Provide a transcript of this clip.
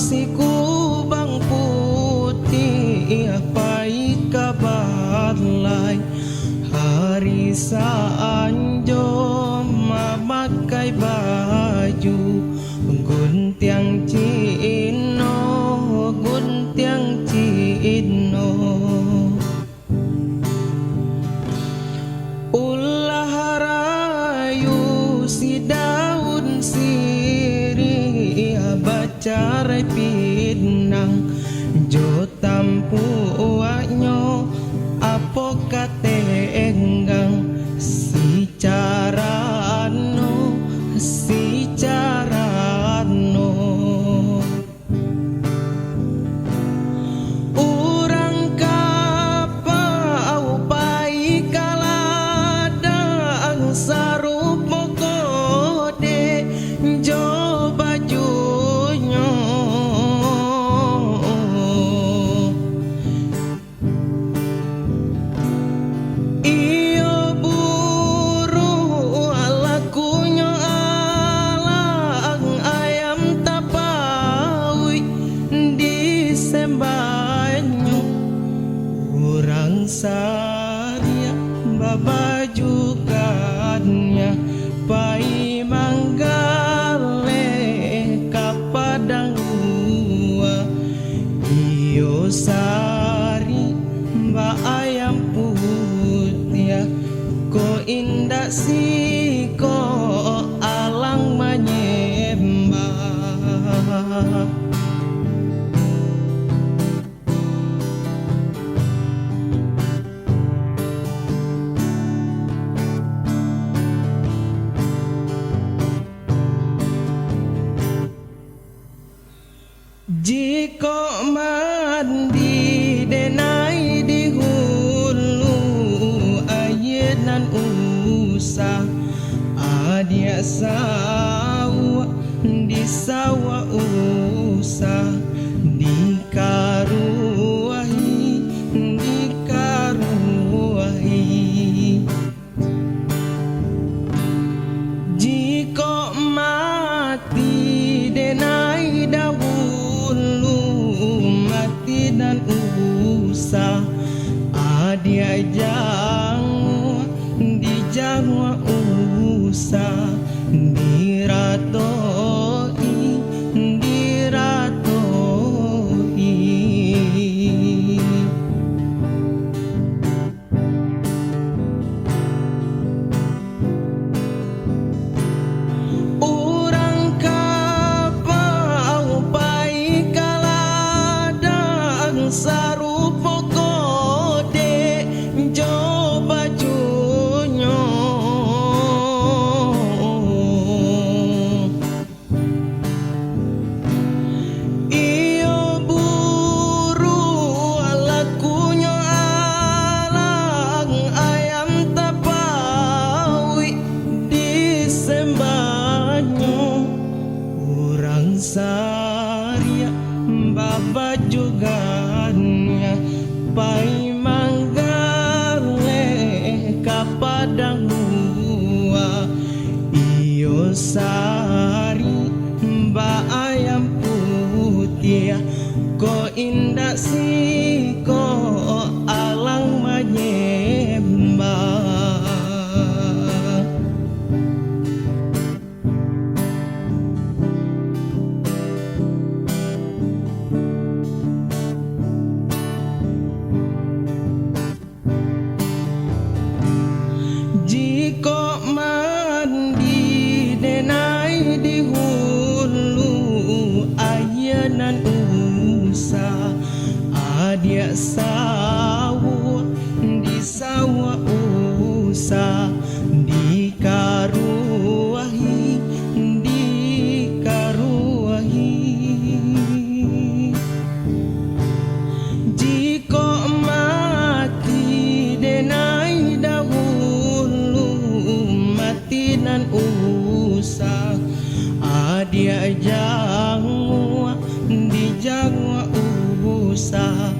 si kubang putih pai kabar lai hari saanjo memakai baju guntiang cino guntiang cino ulah rayu si daun siri baca pinang jo tampu wanyo apo kate enggang si carano urang kapau pai kaladang sarupo kode jo bajunya saya babajukannya pai manggale kapadang gua iyo sari mbak ayam putih ko indah si ko alang menyembah jiko mandi denai di hulu ayenan usah adia sawa di sawa usah dikaruahi jiko mati denai dawu mati dan usah adia jangu di jangu usah diratoi sarupo kode jo bajunya iyo buru alakunya alang ayam tapawi disembanyo urang saria baba juga pai manggale kapadang gua iyo sari mbak ayam putih ko indah si ko alang menyembah jiko mandi denai di hulu ayenan usah adia sawa di sawa usah dikaruahi jiko mati denai dahulu mati nan usah adia jangu di jangu usah